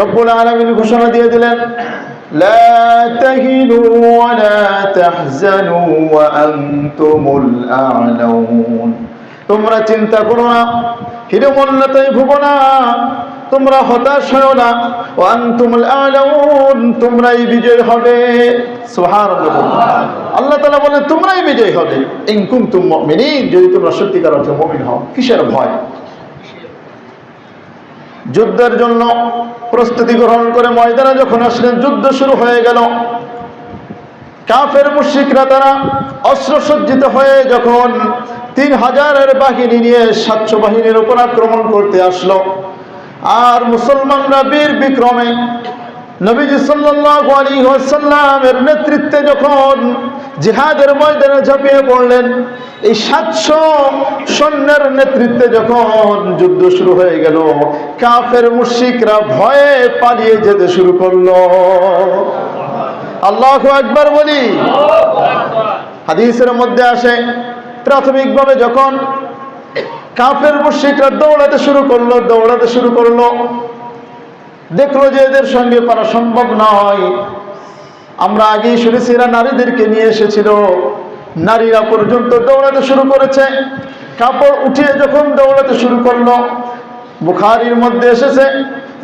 রব্বুল আলামিন ঘোষণা দিয়ে দিলেন, লা তাহিনু ওয়া লা তাহজানু ওয়া আনতুমুল আ'লাউন। তোমরা চিন্তা করো না, হীনমন্যতায় ভুগো না, তোমরা হতাশ হও না, ওয়া আনতুমুল আ'লাউন, তোমরাই বিজয় হবে। সুবহানাল্লাহ। আল্লাহ তাআলা বলেন তোমরাই বিজয় হবে, ইন কুনতুম মুমিনিন, যদি তোমরা সত্যিকার অর্থে মুমিন হও। কিসের ভয়? যুদ্ধের জন্য প্রস্তুতি গ্রহণ করে ময়দানে যখন আসলেন, যুদ্ধ শুরু হয়ে গেল। কাফের মুশরিকরা তারা অস্ত্রসজ্জিত হয়ে যখন 3000-এর বাহিনী নিয়ে 700 বাহিনীর উপর আক্রমণ করতে আসলো, আর মুসলমানরা বীর বিক্রমে নবীজি সাল্লাল্লাহু আলাইহি ওয়াসাল্লামের নেতৃত্বে যখন জিহাদের ময়দানে ঝাঁপিয়ে পড়লেন, এই 700 সৈন্যের নেতৃত্বে যখন যুদ্ধ শুরু হয়ে গেল, কাফের মুশরিকরা ভয়ে পালিয়ে যেতে শুরু করলো। আল্লাহু আকবার বলি। হাদিসের মধ্যে আসে, প্রাথমিকভাবে যখন কাফের মুশরিকরা দৌড়াতে শুরু করলো, দেখলো যে এদের সঙ্গে পারা সম্ভব নয়। আমরা আগেই শুনেছি এরা নারীদেরকে নিয়ে এসেছিল, নারীরা পর্যন্ত দৌড়াতে শুরু করেছে। কাপড় উঠিয়ে যখন দৌড়াতে শুরু করলো, বুখারীর মধ্যে এসেছে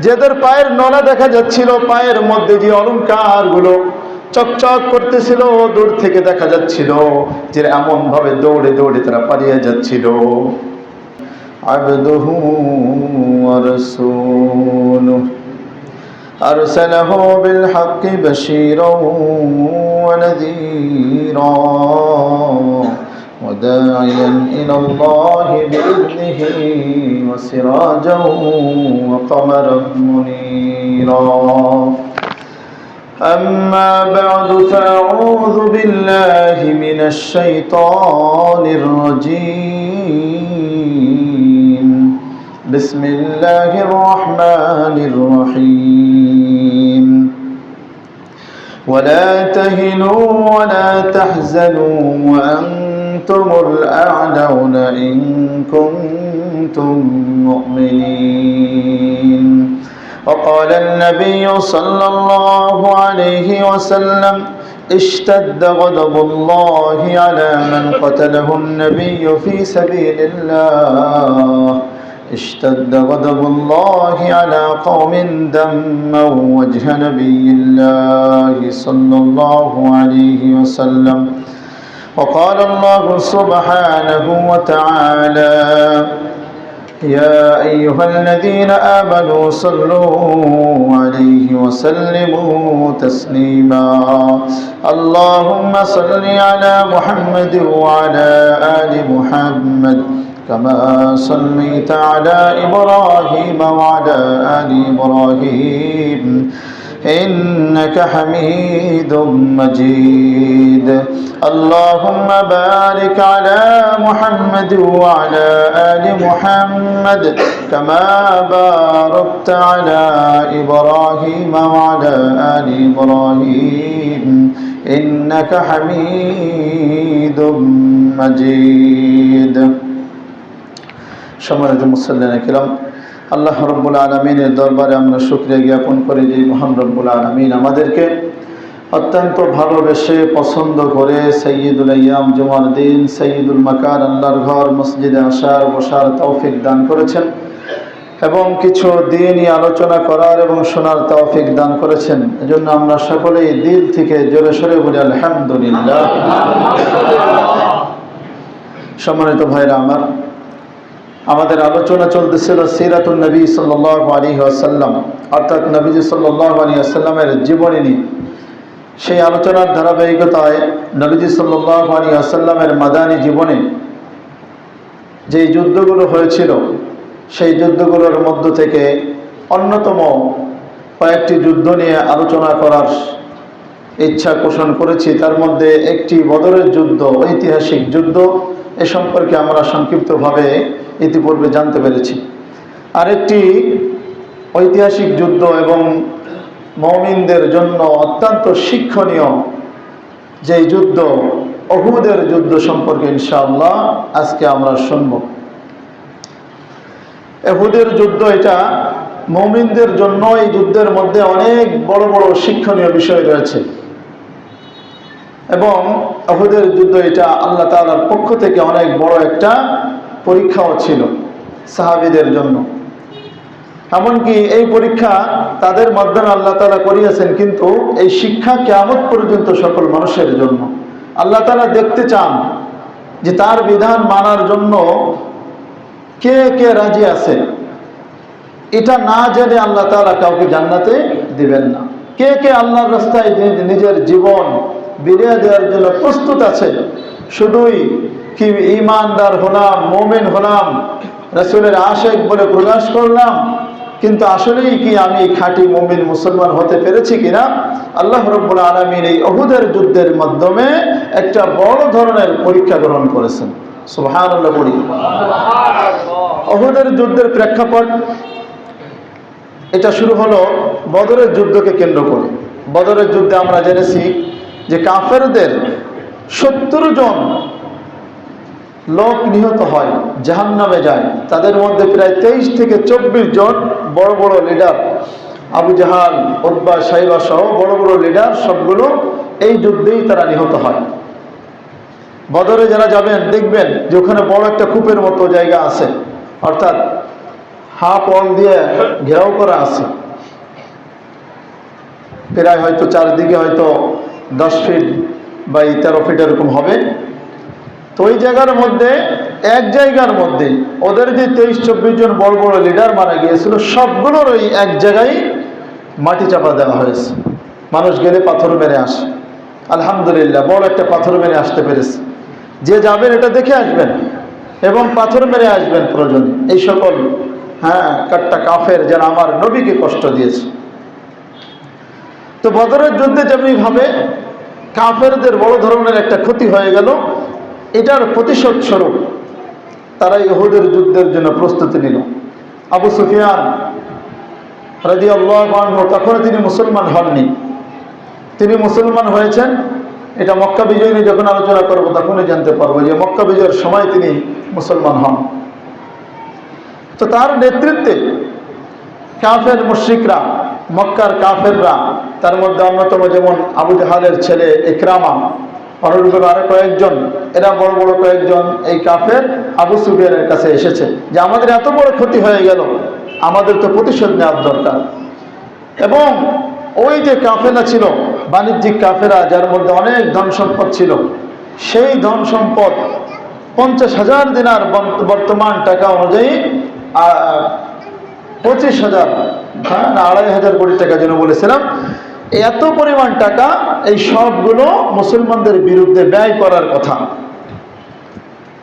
যে এদের পায়ের নলা দেখা যাচ্ছিল, পায়ের মধ্যে যে অলংকার গুলো চকচক করতেছিল, দূর থেকে দেখা যাচ্ছিল যে এমন ভাবে দৌড়ে দৌড়ে তারা পালিয়ে যাচ্ছিল। আবদুহু ওয়া রাসূলুহু আরসালাহু বিল হাক্কি বাশীরাও ওয়া নাযীরা ওয়া দাঈয়ান ইলাল্লাহি বিইذনিহি ওয়া সিরাজাও ওয়া কমারাম মুনীরা। أما بعد فأعوذ بالله من الشيطان الرجيم. بسم الله الرحمن الرحيم. ولا تهنوا ولا تحزنوا وأنتم الأعلون إن كنتم مؤمنين. وقال النبي صلى الله عليه وسلم اشتد غضب الله على من قتله النبي في سبيل الله. اشتد غضب الله على قوم دموا وجه نبي الله صلى الله عليه وسلم. وقال الله سبحانه وتعالى يا أيها الذين آمنوا صلوا عليه وسلموا تسليما. اللهم صل على محمد وعلى آل محمد كما صليت على إبراهيم وعلى آل إبراهيم إنك حميد مجيد. اللهم بارك على محمد وعلى آل محمد كما باركت على إبراهيم وعلى آل إبراهيم إنك حميد مجيد. সম্মানিত মুসল্লিয়ানে কিরাম, আল্লাহ রব্বুল আলামিনের দরবারে আমরা শুকরিয়া জ্ঞাপন করি যে মহান রব্বুল আলামিন আমাদেরকে অত্যন্ত ভালোবেসে পছন্দ করে সাইয়্যিদুল আইয়াম জুমার দিন, সাইয়্যিদুল মাকান, আল্লাহর ঘর মসজিদে আসার বসার তৌফিক দান করেছেন এবং কিছু দ্বীনি আলোচনা করার এবং শোনার তৌফিক দান করেছেন। এজন্য আমরা সকলেই দিল থেকে জোরে সোরে বলি আলহামদুলিল্লাহ। সম্মানিত ভাইরা আমার, আমাদের আলোচনা চলতেছিল সিরাতুন নবী সাল্লাল্লাহু আলাইহি ওয়াসাল্লাম, অর্থাৎ নবীজি সাল্লাল্লাহু আলাইহি ওয়াসাল্লামের জীবনী নিয়ে। সেই আলোচনার ধারাবাহিকতায় নবীজি সাল্লাল্লাহু আলাইহি ওয়াসাল্লামের মাদানী জীবনে যে যুদ্ধগুলো হয়েছিল, সেই যুদ্ধগুলোর মধ্য থেকে অন্যতম কয়েকটি যুদ্ধ নিয়ে আলোচনা করার ইচ্ছা পোষণ করেছি। তার মধ্যে একটি বদরের যুদ্ধ, ঐতিহাসিক যুদ্ধ, এ সম্পর্কে আমরা সংক্ষিপ্তভাবে ইতিপূর্বে জানতে পেরেছি। আরেকটি ঐতিহাসিক যুদ্ধ এবং মুমিনদের জন্য অত্যন্ত শিক্ষণীয় যে যুদ্ধ, উহুদের যুদ্ধ সম্পর্কে ইনশাআল্লাহ আজকে আমরা শুনব। উহুদের যুদ্ধ এটা মুমিনদের জন্য এই যুদ্ধের মধ্যে অনেক বড় বড় শিক্ষণীয় বিষয় রয়েছে এবং উহুদের যুদ্ধ এটা আল্লাহ তাআলার পক্ষ থেকে অনেক বড় একটা পরীক্ষাও ছিল সাহাবীদের জন্য। এমনকি এই পরীক্ষা তাদের মাধ্যমে আল্লাহ তাআলা করিয়েছেন, কিন্তু এই শিক্ষা কিয়ামত পর্যন্ত সকল মানুষের জন্য। আল্লাহ তাআলা দেখতে চান যে তার বিধান মানার জন্য কে কে রাজি আছে। এটা না জেনে আল্লাহ তাআলা কাউকে জান্নাতে দিবেন না। কে কে আল্লাহর রাস্তায় নিজের জীবন বিলিয়ে দেওয়ার জন্য প্রস্তুত আছে। শুধুই কি ঈমানদার হলাম, মুমিন হলাম, রাসূলের আশিক বলে প্রকাশ করলাম, কিন্তু আসলেই কি আমি খাঁটি মুমিন মুসলমান হতে পেরেছি কিনা। আল্লাহ রাব্বুল আলামিন এই উহুদের যুদ্ধের মাধ্যমে একটা বড় ধরনের পরীক্ষা গ্রহণ করেছেন। সুবহানাল্লাহ বলি। উহুদের যুদ্ধের প্রেক্ষাপট এটা শুরু হলো বদরের যুদ্ধকে কেন্দ্র করে। বদরের যুদ্ধে আমরা জেনেছি যে কাফেরদের 70 জন লোক নিহত হয়, জাহান্নামে যায়। তাদের মধ্যে প্রায় 23 থেকে 24 জন বড় বড় লিডার, আবু জাহাল, উতবা, সাইবা সহ বড় বড় লিডার সবগুলো এই যুদ্ধেই তারা নিহত হয়। বদরে যারা যাবেন দেখবেন যে ওখানে বড় একটা কূপের মতো জায়গা আছে, অর্থাৎ হাফ ওয়াল দিয়ে ঘেরাও করা আছে। প্রায় হয়তো চারদিকে হয়তো 10 ফিট বা 13 ফিট এরকম হবে। তো ওই জায়গার মধ্যে, এক জায়গার মধ্যে ওদের যে 23-24 জন বড় বড় লিডার মারা গিয়েছিল, সবগুলোর ওই এক জায়গায় মাটি চাপা দেওয়া হয়েছে। মানুষ গেলে পাথর মেরে আসে। আলহামদুলিল্লাহ বড় একটা পাথর মেরে আসতে পেরেছে। যে যাবেন এটা দেখে আসবেন এবং পাথর মেরে আসবেন প্রয়োজনে। এই সকল কাট্টা কাফের যারা আমার নবীকে কষ্ট দিয়েছে। তো বদরের যুদ্ধে যেমনিভাবে কাফেরদের বড় ধরনের একটা ক্ষতি হয়ে গেল, এটার প্রতিশোধ স্বরূপ তারা উহুদের যুদ্ধের জন্য প্রস্তুতি নিল। আবু সুফিয়ান রাদিয়াল্লাহু আনহু তখন তিনি মুসলমান হননি। তিনি মুসলমান হয়েছেন, এটা মক্কা বিজয় নিয়ে যখন আলোচনা করব তখনই জানতে পারবো যে মক্কা বিজয়ের সময় তিনি মুসলমান হন। তো তার নেতৃত্বে কাফের মুশরিকরা, মক্কার কাফেররা, তার মধ্যে অন্যতম যেমন আবু জাহালের ছেলে ইকরামা, অনুরূপে আরো কয়েকজন, এরা বড় বড় কয়েকজন এই কাফের আবু সুফিয়ানের কাছে এসেছে যে আমাদের এত বড় ক্ষতি হয়ে গেল, আমাদের তো প্রতিশোধ নেওয়ার দরকার। এবং ওই যে কাফেলা ছিল বাণিজ্যিক কাফেরা, যার মধ্যে অনেক ধন সম্পদ ছিল, সেই ধন সম্পদ 50,000 দিনার বর্তমান টাকা অনুযায়ী 25,000 না 2,500 কোটি টাকা যেন বলেছিলাম, এত পরিমাণ টাকা এই সবগুলো মুসলমানদের বিরুদ্ধে ব্যয় করার কথা।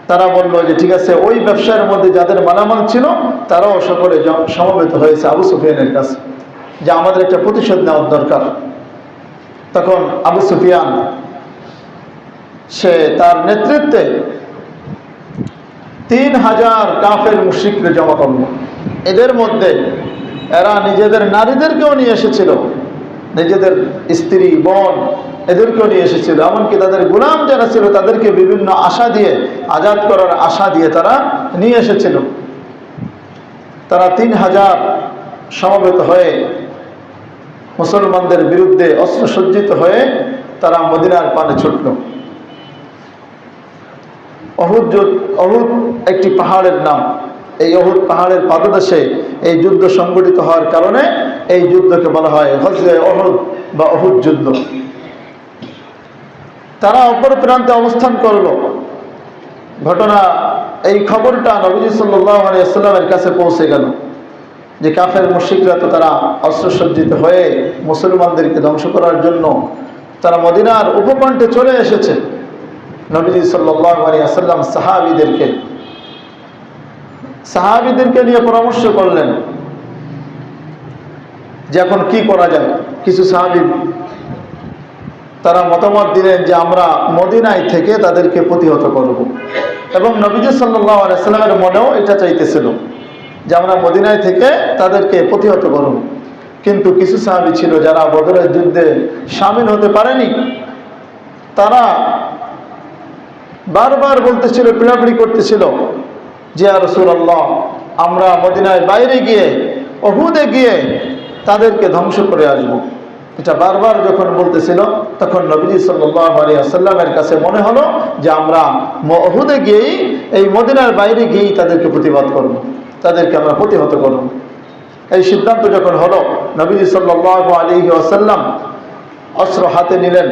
তারা বলল যে ঠিক আছে, ওই ব্যবসার মধ্যে যাদের মালামাল ছিল তারাও সকলে সমবেত হয়েছে আবু সুফিয়ানের কাছে যে আমাদের একটা প্রতিশোধ নেওয়ার দরকার। তখন আবু সুফিয়ান সে তার নেতৃত্বে 3,000 কাফের মুশরিককে জমা করল। এদের মধ্যে এরা নিজেদের নারীদেরকেও নিয়ে এসেছিল, নিজেদের স্ত্রী, বোন, এদেরকেও নিয়ে এসেছিল। এমনকি তাদের গোলাম যারা ছিল তাদেরকে বিভিন্ন আশা দিয়ে, আজাদ করার আশা দিয়ে তারা নিয়ে এসেছিল। তারা 3,000 সমবেত হয়ে মুসলমানদের বিরুদ্ধে অস্ত্রসজ্জিত হয়ে তারা মদিনার পানে ছুটল। উহুদ একটি পাহাড়ের নাম। এই উহুদ পাহাড়ের পাদদেশে এই যুদ্ধ সংঘটিত হওয়ার কারণে এই যুদ্ধকে বলা হয় গজওয়ে উহুদ বা উহুদ যুদ্ধ। তারা অপর প্রান্তে অবস্থান করল। ঘটনা, এই খবরটা নবীজি সাল্লাল্লাহু আলাইহি ওয়াসাল্লামের কাছে পৌঁছে গেল যে কাফের মুশরিকরা তো তারা অস্ত্রসজ্জিত হয়ে মুসলমানদেরকে ধ্বংস করার জন্য তারা মদিনার উপকণ্ঠে চলে এসেছে। নবীজি সাল্লাল্লাহু আলাইহি ওয়াসাল্লাম সাহাবীদেরকে নিয়ে পরামর্শ করলেন যে এখন কি করা যায়। কিছু সাহাবী তারা মতামত দিলেন যে আমরা মদিনায় থেকে তাদেরকে প্রতিহত করব, এবং নবীজি সাল্লাল্লাহু আলাইহি ওয়াসাল্লামের মনেও এটা চাইতেছিল যে আমরা মদিনায় থেকে তাদেরকে প্রতিহত করব। কিন্তু কিছু সাহাবী ছিল যারা বদরের যুদ্ধে শামিল হতে পারেনি, তারা বারবার বলতেছিল, পিড়াপিড়ি করতেছিল যে ইয়া রাসূলুল্লাহ, আমরা মদিনায় বাইরে গিয়ে উহুদে গিয়ে তাদেরকে ধ্বংস করে আসব। এটা বারবার যখন বলতেছিল, তখন নবীজি সাল্লাল্লাহু আলাইহি ওয়াসাল্লামের কাছে মনে হলো যে আমরা উহুদে গিয়েই, এই মদিনার বাইরে গিয়েই তাদেরকে প্রতিবাদ করব, তাদেরকে আমরা প্রতিহত করব। এই সিদ্ধান্ত যখন হলো, নবীজি সাল্লাল্লাহু আলাইহি ওয়াসাল্লাম অস্ত্র হাতে নিলেন,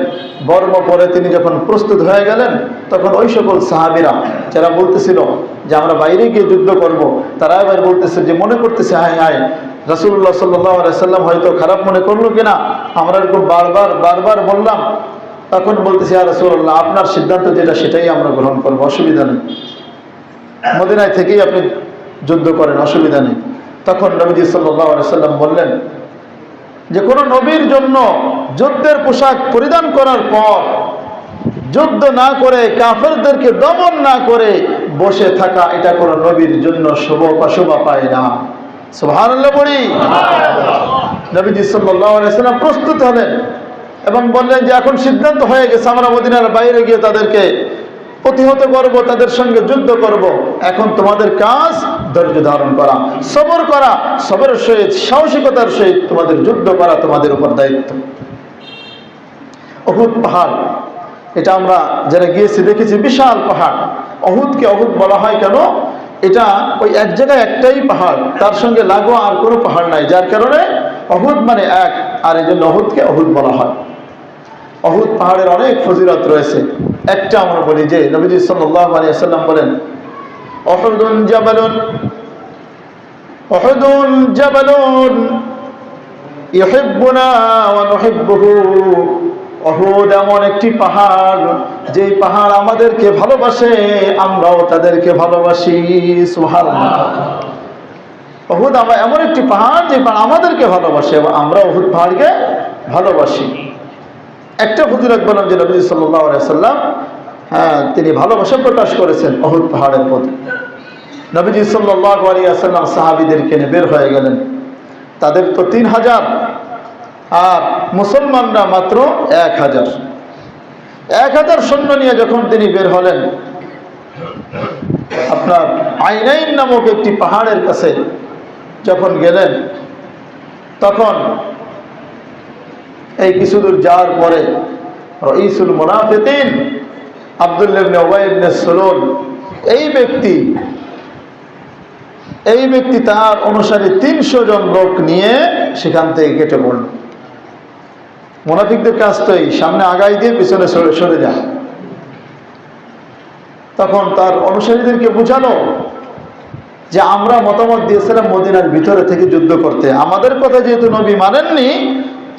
বর্ম পরে তিনি যখন প্রস্তুত হয়ে গেলেন, তখন ওই সকল সাহাবীরা যারা বলতেছিল যে আমরা বাইরে গিয়ে যুদ্ধ করব, তারা এবার বলতেছে যে মনে করতেছে হায় হায় রাসূলুল্লাহ সাল্লাল্লাহু আলাইহি সাল্লাম হয়তো খারাপ মনে করলো কিনা, আমরা এরকম বারবার বললাম। তখন বলতেছে ইয়া রাসূলুল্লাহ, আপনার সিদ্ধান্ত যেটা সেটাই আমরা গ্রহণ করব, অসুবিধা নেই, মদিনায় থেকেই আপনি যুদ্ধ করেন, অসুবিধা নেই। তখন নবীজি সাল্লাল্লাহু আলাইহি সাল্লাম বললেন যে কোনো নবীর জন্য যুদ্ধের পোশাক পরিধান করার পর যুদ্ধ না করে, কাফেরদেরকে দমন না করে বসে থাকা, এটা কোনো নবীর জন্য শোভা পায় না। সুবহানাল্লাহ বলি। নবীজি সাল্লাল্লাহু আলাইহি সাল্লাম প্রস্তুত হলেন এবং বললেন যে এখন সিদ্ধান্ত হয়ে গেছে, আমরা মদিনার বাইরে গিয়ে তাদেরকে প্রতিহত করব, তাদের সঙ্গে যুদ্ধ করব। এখন তোমাদের কাজ ধৈর্য ধারণ করা, সবর করা, সবরের সহিত সাহসিকতার সহিত তোমাদের যুদ্ধ করা তোমাদের উপর দায়িত্ব। উহুদ পাহাড়, এটা আমরা যারা গিয়েছি দেখেছি, বিশাল পাহাড়। উহুদকে উহুদ বলা হয় কেন? এটা ওই এক জায়গায় একটাই পাহাড়, তার সঙ্গে লাগোয়া আর কোনো পাহাড় নাই, যার কারণে উহুদ মানে এক, আর এই জন্য উহুদকে উহুদ বলা হয়। উহুদ পাহাড়ের অনেক ফজিলত রয়েছে। একটা আমরা বলি যে নবীজি সাল্লাল্লাহু আলাইহি ওয়াসাল্লাম বলেন, উহুদুন জাবালুন, উহুদুন জাবালুন ইউহিব্বুনা ওয়া নুহিব্বুহু। উহুদ এমন একটি পাহাড়, যেই পাহাড় আমাদেরকে ভালোবাসে, আমরাও তাদেরকে ভালোবাসি। সুবহানাল্লাহ। উহুদ এমন একটি পাহাড়, যে পাহাড় আমাদেরকে ভালোবাসে এবং আমরা উহুদ পাহাড়কে ভালোবাসি। একটা ফজিলত বললাম যে নবী সাল্লাল্লাহু আলাইহি ওয়াসাল্লাম তিনি ভালোবাসা প্রকাশ করেছেন উহুদ পাহাড়ের প্রতি। নবীজি সাল্লাল্লাহু আলাইহি ওয়াসাল্লাম সাহাবীদেরকে নিয়ে বের হয়ে গেলেন। তাদের তো 3000 আর মুসলমানরা মাত্র 1000। 1000 সৈন্য নিয়ে যখন তিনি বের হলেন, আপনার আইনাইন নামক একটি পাহাড়ের কাছে যখন গেলেন, তখন এই কিছুদূর যাওয়ার পরে রাইসুল মুনাফিকিন আব্দুল্লাহ ইবনে উবাই ইবনে সুলুল, এই ব্যক্তি তার অনুসারী 300 জন লোক নিয়ে সেখান থেকে কেটে পড়ল। মুনাফিকদের কাজ তো এই সামনে আগাই দিয়ে পিছনে সরে যায়। তখন তার অনুসারীদেরকে বুঝালো যে আমরা মতামত দিয়েছিলাম মদিনার ভিতরে থেকে যুদ্ধ করতে, আমাদের কথা যেহেতু নবী মানেননি,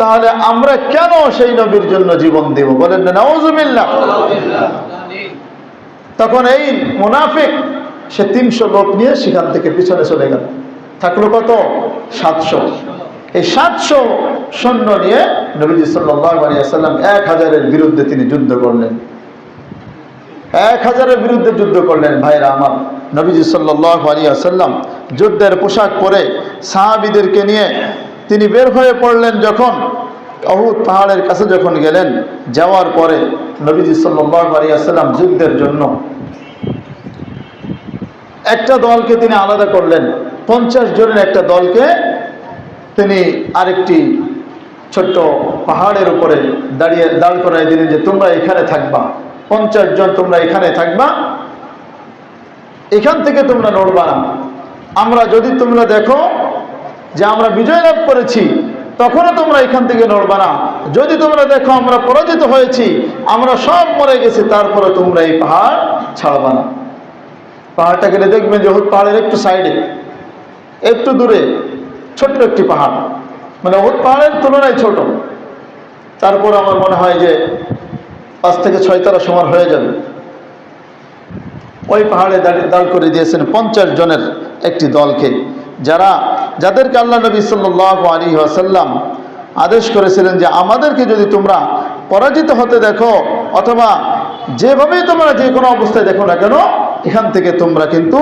তাহলে আমরা কেন সেই নবীর জন্য জীবন দেব? বলেন না নাউজুবিল্লাহ। তখন এই মুনাফিক সে 300 লোক নিয়ে সেখান থেকে পিছনে চলে গেল। থাকলো কত? 700। এই 700 সৈন্য নিয়ে নবীজি সাল্লাল্লাহু আলাইহি ওয়াসাল্লাম 1000-এর বিরুদ্ধে তিনি যুদ্ধ করলেন। 1000-এর বিরুদ্ধে যুদ্ধ করলেন। ভাইরা আমার, নবীজি সাল্লাল্লাহু আলাইহি ওয়াসাল্লাম যুদ্ধের পোশাক পরে সাহাবীদেরকে নিয়ে তিনি বের হয়ে পড়লেন। যখন উহুদ পাহাড়ের কাছে যখন গেলেন, যাওয়ার পরে নবীজি সাল্লাল্লাহু আলাইহি ওয়াসাল্লাম যুদ্ধের জন্য একটা দলকে তিনি আলাদা করলেন। 50 জনের একটা দলকে তিনি আরেকটি ছোট্ট পাহাড়ের উপরে দাঁড় করাই দিলেন যে তোমরা এখানে থাকবা, 50 জন তোমরা এখানে থাকবা, এখান থেকে তোমরা নড়বা না। আমরা যদি তোমরা দেখো যে আমরা বিজয় লাভ করেছি, তখনও তোমরা এখান থেকে নড়বা না। যদি তোমরা দেখো আমরা পরাজিত হয়েছি, আমরা সব মরে গেছি, তারপরে তোমরা এই পাহাড় ছাড়বা না। পাহাড়টা গেলে দেখবেন যে উহুদ পাহাড়ের একটু সাইডে, একটু দূরে ছোট্ট একটি পাহাড়, মানে উহুদ পাহাড়ের তুলনায় ছোট। তারপর আমার মনে হয় যে 5 থেকে 6 তলা সমান হয়ে যাবে। ওই পাহাড়ে দাঁড় করে দিয়েছেন 50 জনের একটি দলকে, যাদেরকে আল্লাহ নবী সাল্লাল্লাহু আলাইহি ওয়াসাল্লাম আদেশ করেছিলেন যে আমাদেরকে যদি তোমরা পরাজিত হতে দেখো, অথবা যেভাবেই তোমরা যে কোনো অবস্থায় দেখো না কেন, এখান থেকে তোমরা কিন্তু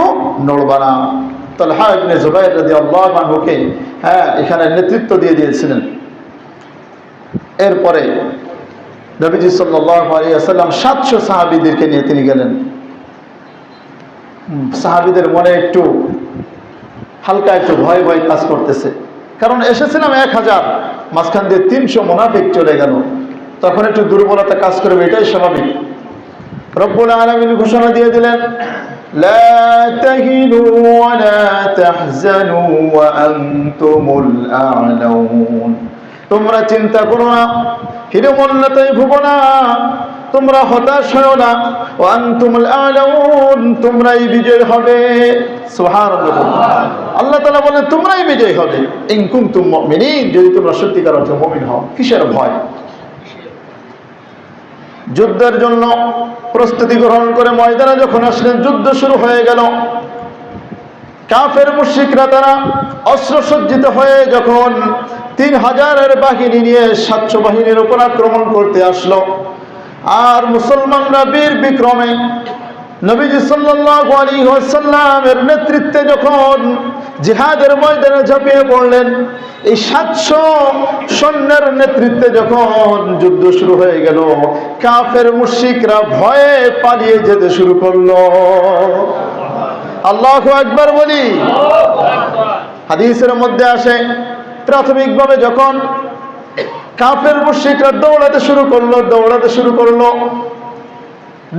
নড়বা না। তালহা ইবনে জুবাইর রাদিয়াল্লাহু আনহুকে এখানে নেতৃত্ব দিয়ে দিয়েছিলেন। এরপরে নবীজি সাল্লাল্লাহু আলাইহি ওয়াসাল্লাম 700 সাহাবীদেরকে নিয়ে তিনি গেলেন। সাহাবীদের মনে একটু হালকা একটু ভয় ভয় কাজ করতেছে, কারণ এসেছিলাম 1000, মাঝখান দিয়ে 300 মুনাফিক চলে গেল, তখন একটু দুর্বলতা কাজ করবে, এটাই স্বাভাবিক। রব্বুল আলামিন ঘোষণা দিয়ে দিলেন, লা তাহিনু ওয়া লা তাহজানু ওয়া আনতুমুল আ'লাউন। তোমরা চিন্তা করো না, হীনমন্যতায় ভুগো না, তোমরা হতাশ হও না, ওয়া আনতুমুল আ'লাউন, তোমরাই বিজয় হবে। সুবহানাল্লাহ। আল্লাহ তাআলা বলেন তোমরাই বিজয় হবে, ইন কুনতুম মুমিনিন, যদি তোমরা সত্যিকার অর্থে মুমিন হও। কিসের ভয়? যুদ্ধের জন্য প্রস্তুতি গ্রহণ করে ময়দানে যখন আসলেন, যুদ্ধ শুরু হয়ে গেল। কাফের মুশরিকরা তারা অস্ত্রসজ্জিত হয়ে যখন 3000-এর বাহিনী নিয়ে 700 বাহিনীর উপর আক্রমণ করতে আসলো, আর মুসলমানরা বীর বিক্রমে নবীজি সাল্লাল্লাহু আলাইহি ওয়াসাল্লামের নেতৃত্বে যখন জিহাদের ময়দানে ঝাঁপিয়ে পড়লেন, এই 700 সৈন্যের নেতৃত্বে যখন যুদ্ধ শুরু হয়ে গেল, কাফের মুশরিকরা ভয়ে পালিয়ে যেতে শুরু করলো। আল্লাহু আকবার বলি। হাদিসের মধ্যে আসে, প্রাথমিকভাবে যখন কাফের মুশরিকরা দৌড়াতে শুরু করলো,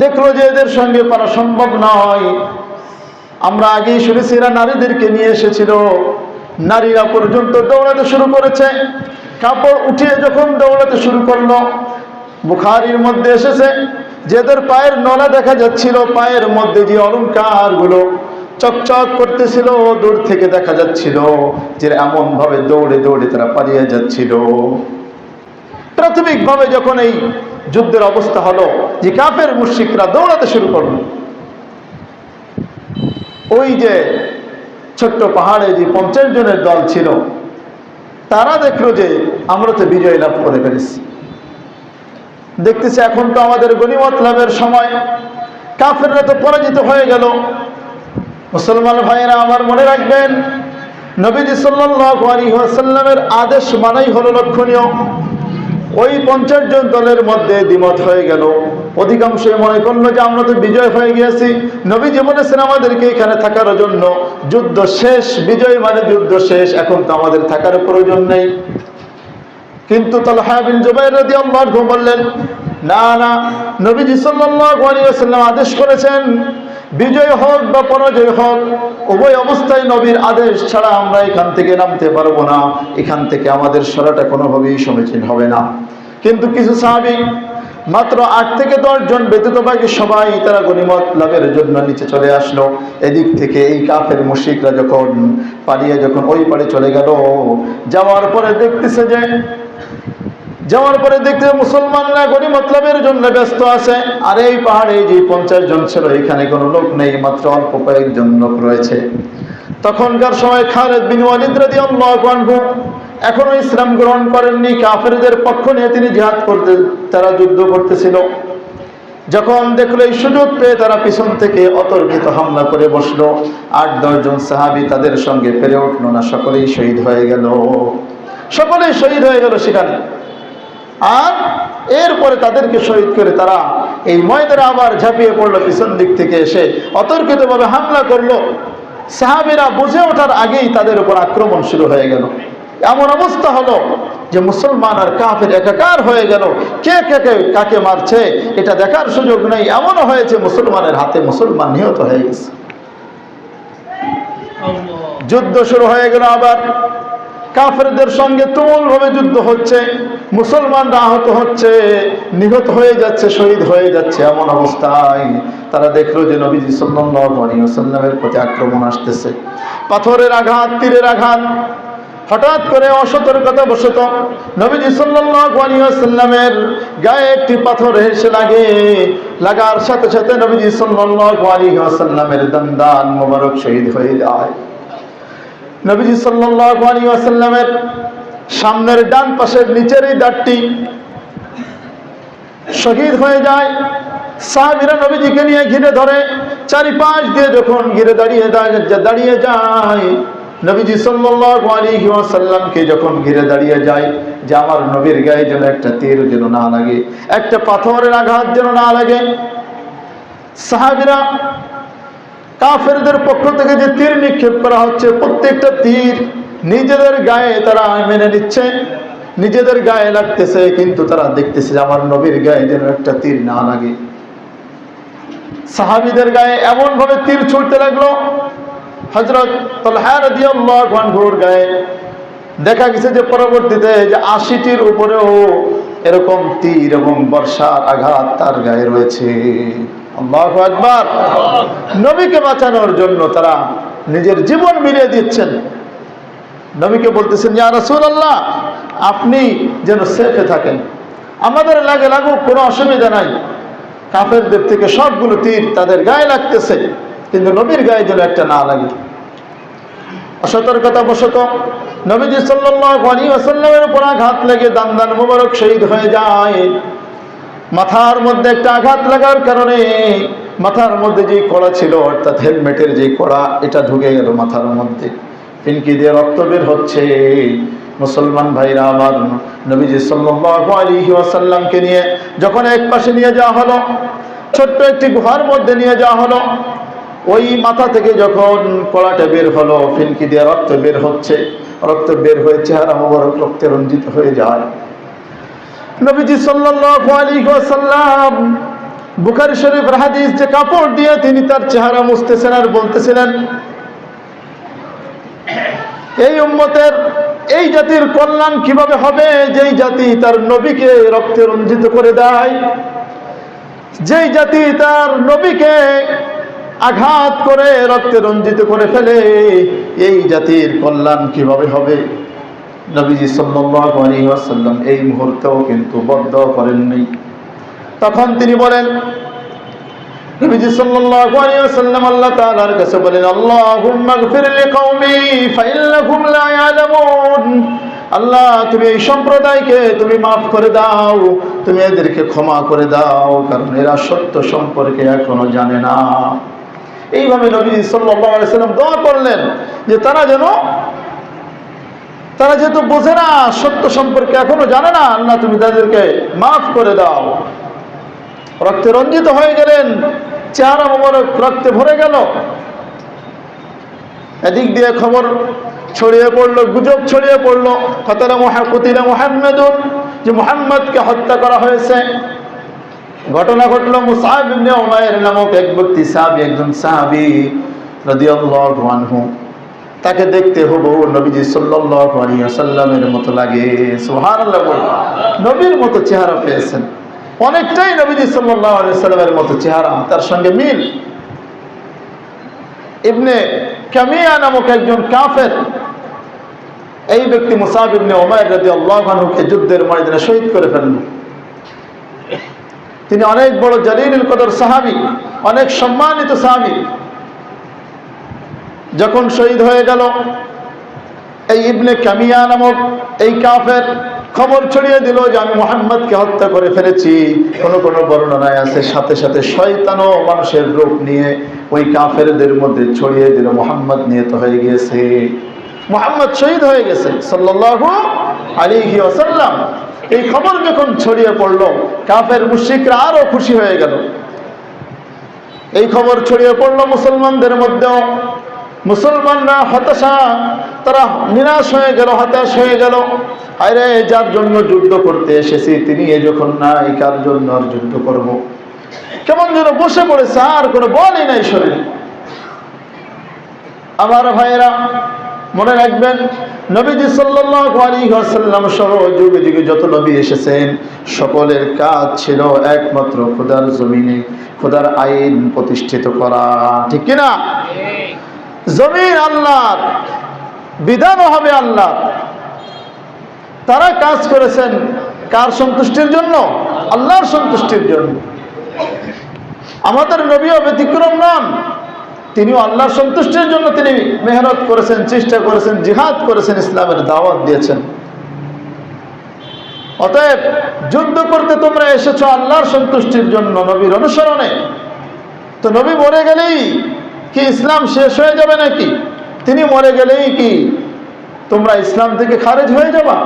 দেখলো যে এদের সঙ্গে পারা সম্ভব নয়। আমরা আগেই শুনেছি এরা নারীদেরকে নিয়ে এসেছিল, নারীরা পর্যন্ত দৌড়াতে শুরু করেছে। কাপড় উঠিয়ে যখন দৌড়াতে শুরু করলো, বুখারীর মধ্যে এসেছে যে এদের পায়ের নলা দেখা যাচ্ছিল, পায়ের মধ্যে যে অলংকার গুলো চকচক করতেছিল, দূর থেকে দেখা যাচ্ছিল যে এমন ভাবে দৌড়ে দৌড়ে তারা পালিয়ে যাচ্ছিল। প্রাথমিকভাবে যখন এই যুদ্ধের অবস্থা হলো যে কাফের মুশরিকরা দৌড়াতে শুরু করলো, ওই যে ছোট্ট পাহাড়ে যে 50 জনের দল ছিল, তারা দেখলো যে আমরা তো বিজয় লাভ করে ফেলেছি, দেখতেছি এখন তো আমাদের গনিমত লাভের সময়, কাফেররা তো পরাজিত হয়ে গেল। মুসলমান ভাইয়েরা আমার মনে রাখবেন, নবীজি সাল্লাল্লাহু আলাইহি ওয়াসাল্লামের আদেশ মানাই হলো লক্ষণীয়। ওই 50 জন দলের মধ্যে দ্বিমত হয়ে গেল। অধিকাংশই মনে করলো যে আমরা তো বিজয় হয়ে গিয়েছি, নবীজি বলেছেন আমাদেরকে এখানে থাকার জন্য, যুদ্ধ শেষ, বিজয় মানে যুদ্ধ শেষ, এখন তো আমাদের থাকার প্রয়োজন নেই। কিন্তু তালহা বিন জুবাইর রাদিয়াল্লাহু আনহু বললেন, না না, নবীজি সাল্লাল্লাহু আলাইহি ওয়াসাল্লাম আদেশ করেছেন, বিজয় হোক বা পরাজয় হোক, উভয় অবস্থায় নবীর আদেশ ছাড়া আমরা এখান থেকে নামতে পারবো না, এখান থেকে আমাদের সরাটা কোনোভাবেই সমীচীন হবে না। কিন্তু কিছু সাহাবী, মাত্র 8 থেকে 10 জন ব্যতীত বাকি সবাই তারা গনিমত লাভের জন্য নিচে চলে আসলো। এদিক থেকে এই কাফের মুশরিকরা যখন পালিয়ে যখন ওই পারে চলে গেল, যাওয়ার পরে দেখতে মুসলমানরা গনিমত লাভের জন্য ব্যস্ত আছে, আর এই পাহাড়ে যে 50 জন ছিল এখানে কোনো লোক নেই, মাত্র অল্প কয়েকজন লোক রয়েছে। তখনকার সময় খালিদ বিন ওয়ালিদ রাদিয়াল্লাহু আনহু এখনো ইসলাম গ্রহণ করেননি, কাফেরদের পক্ষ নিয়ে তিনি তারা যুদ্ধ করতেছিল। যখন দেখলো এই সুযোগ পেয়ে তারা পিছন থেকে অতর্কিত হামলা করে বসলো। 8-10 জন সাহাবী তাদের সঙ্গে পেরে উঠলো না, সকলেই শহীদ হয়ে গেল সেখানে। আর এরপরে তাদেরকে শহীদ করে তারা এই ময়দানে আবার ঝাঁপিয়ে পড়লো, পিছন দিক থেকে এসে অতর্কিতভাবে হামলা করলো। সাহাবীরা বুঝে ওঠার আগেই তাদের উপর আক্রমণ শুরু হয়ে গেল। এমন অবস্থা হলো যে মুসলমান আর কাফের একাকার হয়ে গেল, কে কাকে মারছে এটা দেখার সুযোগ নেই। এমনও হয়েছে মুসলমানের হাতে মুসলমান নিহত হয়ে গেছে। যুদ্ধ শুরু হয়ে গেল, আবার কাফেরদের সঙ্গে তুমুলভাবে যুদ্ধ হচ্ছে, মুসলমানরা আহত হচ্ছে, নিহত হয়ে যাচ্ছে, শহীদ হয়ে যাচ্ছে। এমন অবস্থায় তারা দেখলো যে নবীজি সাল্লাল্লাহু আলাইহি ওয়াসাল্লামের প্রতি আক্রমণ আসতেছে, পাথরের আঘাত, তীরের আঘাত। হঠাৎ করে অসতর্কতাবশত নবীজি সাল্লাল্লাহু আলাইহি ওয়াসাল্লামের গায়ে একটি পাথর এসে লাগার সাথে সাথে নবীজি সাল্লাল্লাহু আলাইহি ওয়াসাল্লামের দন্দান মোবারক শহীদ হয়ে যায়। নবীজি সাল্লাল্লাহু আলাইহি ওয়াসাল্লামের সামনের ডান পাশের নিচের এই দাঁতটি শহীদ হয়ে যায়। সাহাবীরা নবীজিকে নিয়ে ঘিরে ধরে, চারিপাশ দিয়ে যখন ঘিরে দাঁড়িয়ে যায়, নবীজি সাল্লাল্লাহু আলাইহি ওয়াসাল্লামকে যখন ঘিরে দাঁড়িয়ে যায় যে আমার নবীর গায়ে যেন একটা তীর যেন না লাগে, একটা পাথরের আঘাত যেন না লাগে। সাহাবীরা কাফেরদের পক্ষ থেকে যে তীর নিক্ষেপ করা হচ্ছে, প্রত্যেকটা তীর নিজেদের গায়ে তারা মেনে নিচ্ছে, নিজেদের গায়ে লাগতেছে, কিন্তু তারা দেখতেছে যে আমার নবীর গায়ে যেন একটা তীর না লাগে। সাহাবীদের গায়ে এমন ভাবে তীর ছুটতে লাগলো, হযরত তালহা রাদিয়াল্লাহু আনহুর গায়ে দেখা গেছে যে পরবর্তীতে যে 80টির উপরেও এরকম তীর এবং বর্ষার আঘাত তার গায়ে রয়েছে। আল্লাহু আকবার। নবীকে বাঁচানোর জন্য তারা নিজের জীবন মিলিয়ে দিচ্ছেন। নবীকে বলতেছেন, ইয়া রাসূলুল্লাহ, আপনি যেন সেফে থাকেন, আমাদের লাগে লাগুক, কোনো অসুবিধা নাই। কাফেরদের থেকে সবগুলো তীর তাদের গায়ে লাগতেছে, কিন্তু নবীর গায়ে যেন একটা না লাগে। অসতর্কতা বশত নবীজি সাল্লাল্লাহু আলাইহি ওয়াসাল্লামের উপর আঘাত লেগে দান্দান মুবারক শহীদ হয়ে যায়। মাথার মধ্যে একটা আঘাত লাগার কারণে মাথার মধ্যে যে কড়া ছিল, অর্থাৎ হেলমেটের যে কড়া, এটা ঢুকে গেল মাথার মধ্যে, ফিনকি দিয়ে রক্ত বের হচ্ছে। মুসলমান ভাইরা আমার, নবীজি সাল্লাল্লাহু আলাইহি ওয়াসাল্লামকে নিয়ে যখন এক পাশে নিয়ে যাওয়া হলো, ছোট্ট একটি গুহার মধ্যে নিয়ে যাওয়া হলো, ওই মাথা থেকে যখন কড়াটা বের হলো, ফিনকি দিয়ে রক্ত বের হচ্ছে, রক্ত বের হয়ে চেহারা মোবারক রক্তে রঞ্জিত হয়ে যায়। নবীজি সাল্লাল্লাহু আলাইহি ওয়াসাল্লাম বুখারী শরীফের হাদিস, যে কাপড় দিয়ে তিনি তার চেহারা মুছতেছেন আর বলতেছিলেন, এই উম্মতের, এই জাতির কল্যাণ কিভাবে হবে যেই জাতি তার নবীকে রক্তে রঞ্জিত করে দেয়, যেই জাতি তার নবীকে আঘাত করে রক্তে রঞ্জিত করে ফেলে, এই জাতির কল্যাণ কিভাবে হবে। নবীজি সাল্লাল্লাহু আলাইহি ওয়াসাল্লাম এই মুহূর্তেও কিন্তু বদদোয়া করেননি। তখন তিনি বলেন, নবীজি সাল্লাল্লাহু আলাইহি ওয়াসাল্লাম আল্লাহ তাআলার কাছে বলেন, আল্লাহুম্মা গফির লিকাওমি ফাইন্নাহুম লা ইয়ালামুন। আল্লাহ, তুমি এই সম্প্রদায়কে তুমি মাফ করে দাও, তুমি এদেরকে ক্ষমা করে দাও, কারণ এরা সত্য সম্পর্কে এখনো জানে না। এইভাবে নবীজি সাল্লাল্লাহু আলাইহি ওয়াসাল্লাম দোয়া করলেন যে তারা যেহেতু বোঝে না, সত্য সম্পর্কে এখনো জানে না, আল্লাহ তুমি তাদেরকে মাফ করে দাও। রক্তে রঞ্জিত হয়ে গেলেন, চেহারা মোবারক রক্তে ভরে গেল। এদিক দিয়ে খবর ছড়িয়ে পড়লো, গুজব ছড়িয়ে পড়লো, কুতিলা মুহাম্মাদুন, যে মুহাম্মদকে হত্যা করা হয়েছে। ঘটনা ঘটলো, মুসআব ইবনে উমাইর নামক এক ব্যক্তি, সাহাবী, একজন সাহাবী রাদিয়াল্লাহু আনহু, তাকে দেখতে হুবহু নবীজি সাল্লাল্লাহু আলাইহি ওয়াসাল্লামের মতো লাগে। সুবহানাল্লাহ, নবীর মতো চেহারা পেয়েছেন, অনেকটাই নবীজি সাল্লাল্লাহু আলাইহি ওয়াসাল্লামের মতো চেহারা, তার সঙ্গে মিল। ইবনে কামিয়া নামক একজন কাফের, এই ব্যক্তি মুসআব ইবনে উমাইর রাদিয়াল্লাহু আনহুকে যুদ্ধের ময়দানে শহীদ করে ফেলল। তিনি অনেক বড় জালিলুল কদর সাহাবী, অনেক সম্মানিত সাহাবী। যখন শহীদ হয়ে গেল, এই ইবনে কামিয়া নামক এই কাফের খবর ছড়িয়ে দিল যে আমি মুহাম্মদকে হত্যা করে ফেলেছি। কোন কোন বর্ণনায় আছে সাথে সাথে শয়তানও মানুষের রূপ নিয়ে ওই কাফেরদের মধ্যে ছড়িয়ে দিল, মুহাম্মদ নিহত হয়ে গিয়েছে, মুহাম্মদ শহীদ হয়ে গেছে সাল্লাল্লাহু আলাইহি ওয়াসাল্লাম। এই খবর যখন ছড়িয়ে পড়ল, কাফের মুশরিকরা আরো খুশি হয়ে গেল। এই খবর ছড়িয়ে পড়ল মুসলমানদের মধ্যেও। মুসলমানরা হতাশা, তারা নিরাশ হয়ে গেল, হতাশ হয়ে গেল। আরে যার জন্য যুদ্ধ করতে এসেছি তিনি যখন নাই, কার জন্য আর যুদ্ধ করব? কেমন যেন বসে পড়েছে, আর কোনো বলই নাই শরীরে। আমার ভাইয়েরা, মনে রাখবেন, নবীজি সাল্লাল্লাহু আলাইহি ওয়াসাল্লাম সহ যুগে যুগে যত নবী এসেছেন, সকলের কাজ ছিল একমাত্র খোদার জমিনে খোদার আইন প্রতিষ্ঠিত করা, ঠিক কিনা? জমিন আল্লাহর, বিধানও হবে আল্লাহ। তারা কাজ করেছেন কার সন্তুষ্টির জন্য? আল্লাহর সন্তুষ্টির জন্য। আমাদের নবীও ব্যতিক্রম নন, তিনিও আল্লাহর সন্তুষ্টির জন্য তিনি মেহনত করেছেন, চেষ্টা করেছেন, জিহাদ করেছেন, ইসলামের দাওয়াত দিয়েছেন। অতএব যুদ্ধ করতে তোমরা এসেছো আল্লাহর সন্তুষ্টির জন্য, নবীর অনুসরণে। তো নবী মরে গেলেই কি ইসলাম শেষ হয়ে যাবে নাকি? তিনি মরে গেলেই কি তোমরা ইসলাম থেকে খারিজ হয়ে যাবা?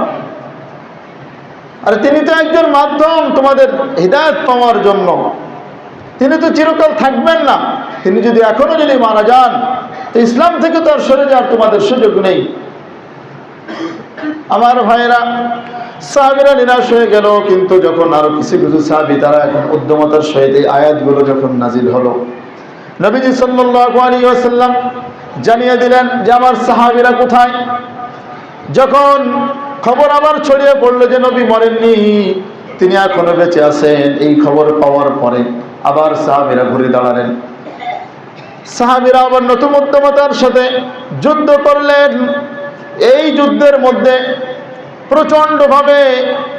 আর তিনি তো একজন মাধ্যম তোমাদের হিদায়াত পাওয়ার জন্য, তিনি তো চিরকাল থাকবেন না। তিনি যদি এখনো যদি মারা যান তো ইসলাম থেকে তো আর সরে যাওয়ার তোমাদের সুযোগ নেই। আমার ভাইয়েরা, সাহাবীরা নিরাশ হয়ে গেল, কিন্তু যখন আরো কিছু কিছু সাহাবী তারা এখন উদ্যমতার সহিত এই আয়াতগুলো যখন নাজিল হলো, নবীজি সাল্লাল্লাহু আলাইহি ওয়াসাল্লাম জানিয়ে দিলেন যে আমার সাহাবীরা কোথায়। যখন খবর আবার ছড়িয়ে পড়লো যে নবী মরেননি, তিনি এখনো বেঁচে আছেন, এই খবর পাওয়ার পরে আবার সাহাবীরা ঘুরে দাঁড়ালেন। সাহাবীরা আবার নতুন উদ্যমতার সাথে যুদ্ধ করলেন। এই যুদ্ধের মধ্যে প্রচন্ডভাবে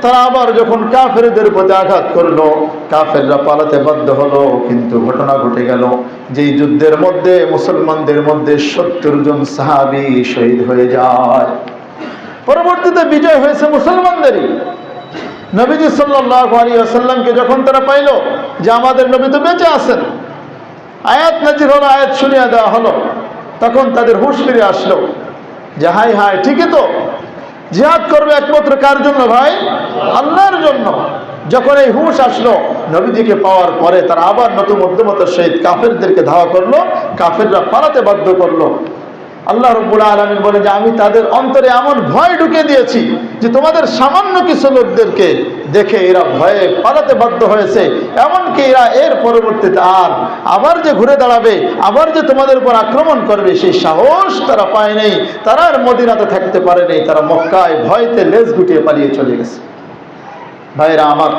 তারা আবার যখন কাফেরদের প্রতি আঘাত করলো, কাফেররা পালাতে বাধ্য হলো। কিন্তু ঘটনা ঘটে গেল যে এই যুদ্ধের মধ্যে মুসলমানদের মধ্যে 70 জন সাহাবী শহীদ হয়ে যায়। পরবর্তীতে বিজয় হয়েছে মুসলমানদেরই। নবীজি সাল্লাল্লাহু আলাইহি ওয়াসাল্লামকে যখন তারা পাইল যে আমাদের নবী তো বেঁচে আছেন, আয়াত নাজিল হলো, আয়াত শুনিয়ে দেওয়া হলো, তখন তাদের হুঁশ ফিরে আসলো যে হাই হাই, ঠিকই তো, জিহাদ করবে একমাত্র কার জন্য ভাই? আল্লাহর জন্য। যখন এই হুঁশ আসলো নবীজিকে পাওয়ার পরে, তারা আবার নতুন উদ্যমতার সহিত কাফেরদেরকে ধাওয়া করলো, কাফেররা পালাতে বাধ্য করলো। আল্লাহ রাব্বুল আলামিন বলে যে আমি তাদের অন্তরে এমন ভয় ঢুকে দিয়েছি যে তোমাদের সামান্য কিছু লোকদেরকে দেখে এরা ভয়ে পালাতে বাধ্য হয়েছে। এমনকি এরা এর পরবর্তীতে আবার যে ঘুরে দাঁড়াবে, আবার যে তোমাদের উপর আক্রমণ করবে, সেই সাহস তারা পায় নাই। তারা আর মদিনাতে থাকতে পারে নাই, তারা মক্কায় ভয়তে লেজ গুটিয়ে পালিয়ে চলে গেছে। ভাইরা আমার,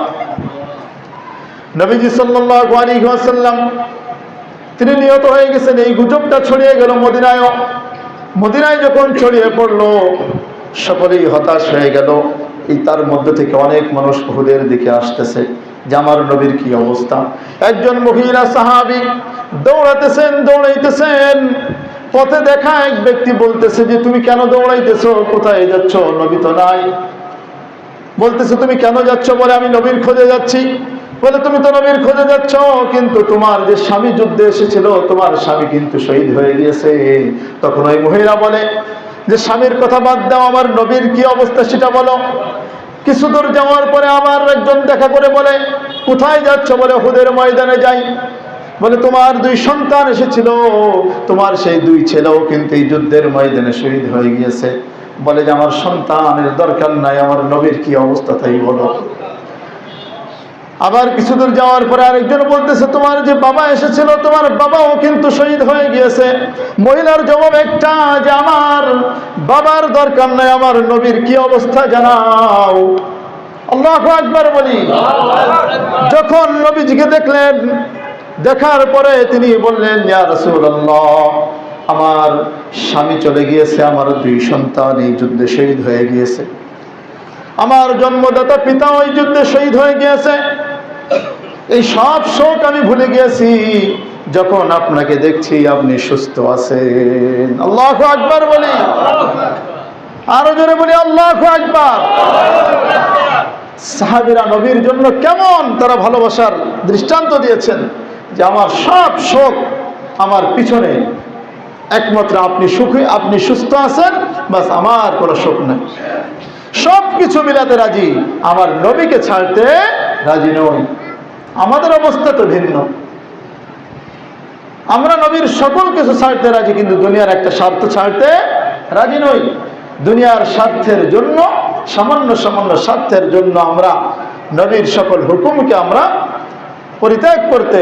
নবীজি সাল্লাল্লাহু আলাইহি ওয়াসাল্লাম তিনি নিহত হয়ে গেছেন, এই গুজবটা ছড়িয়ে গেল মদিনায়ও। মদিনায় যখন ছড়িয়ে পড়লো, সকলেই হতাশ হয়ে গেল। এই তার মধ্যে থেকে অনেক মানুষ উহুদের দিকে আসতেছে যে আমার নবীর কি অবস্থা। একজন মহিলা সাহাবী দৌড়াইতেছেন। পথে দেখা এক ব্যক্তি বলতেছে যে তুমি কেন দৌড়াইতেছো, কোথায় যাচ্ছ? নবী তো নাই। বলতেছে তুমি কেন যাচ্ছ? বলে আমি নবীর খোঁজে যাচ্ছি। বলে তুমি তো নবীর খোঁজে যাচ্ছ, কিন্তু তোমার যে স্বামী যুদ্ধে এসেছিল, তোমার স্বামী কিন্তু শহীদ হয়ে গিয়েছে। তখন ওই মহিলা বলে যে স্বামীর কথা বাদ দাও, আমার নবীর কি অবস্থা সেটা বলো। কিছু দূর যাওয়ার পরে আবার একজন দেখা করে বলে কোথায় যাচ্ছ? বলে উহুদের ময়দানে যাই। বলে তোমার 2 সন্তান এসেছিল, তোমার সেই 2 ছেলেও কিন্তু এই যুদ্ধের ময়দানে শহীদ হয়ে গিয়েছে। বলে যে আমার সন্তানের দরকার নাই, আমার নবীর কি অবস্থা তাই বলো। আবার কিছু দূর যাওয়ার পরে আরেকজন বলতেছে তোমার যে বাবা এসেছিল, তোমার বাবাও কিন্তু শহীদ হয়ে গিয়েছে। মহিলার জবাব একটা যে আমার বাবার দরকার নাই, আমার নবীর কি অবস্থা জানাও। আল্লাহু আকবার বলি। যখন নবীজিকে দেখলেন, দেখার পরে তিনি বললেন ইয়া রাসূলুল্লাহ, আমার স্বামী চলে গিয়েছে, আমার 2 সন্তান এই যুদ্ধে শহীদ হয়ে গিয়েছে, আমার জন্মদাতা পিতা ওই যুদ্ধে শহীদ হয়ে গিয়েছে। এই সব শোক আমি ভুলে গিয়েছি যখন আপনাকে দেখছি আপনি সুস্থ আছেন। আল্লাহু আকবার বলি, আরো জোরে বলি আল্লাহু আকবার। সাহাবীরা নবীর জন্য কেমন তারা ভালোবাসার দৃষ্টান্ত দিয়েছেন যে আমার সব শোক আমার পিছনে, একমাত্র আপনি সুখী, আপনি সুস্থ আছেন, বাস আমার কোনো শোক নাই। সব কিছু মিলাতে রাজি, আমার নবীকে ছাড়তে রাজি নই। আমাদের অবস্থা তো ভিন্ন। আমরা নবীর সকল কিছু ছাড়তে রাজি, কিন্তু দুনিয়ার একটা স্বার্থ ছাড়তে রাজি নই। দুনিয়ার স্বার্থের জন্য, সামান্য স্বার্থের জন্য আমরা নবীর সকল হুকুমকে আমরা পরিত্যাগ করতে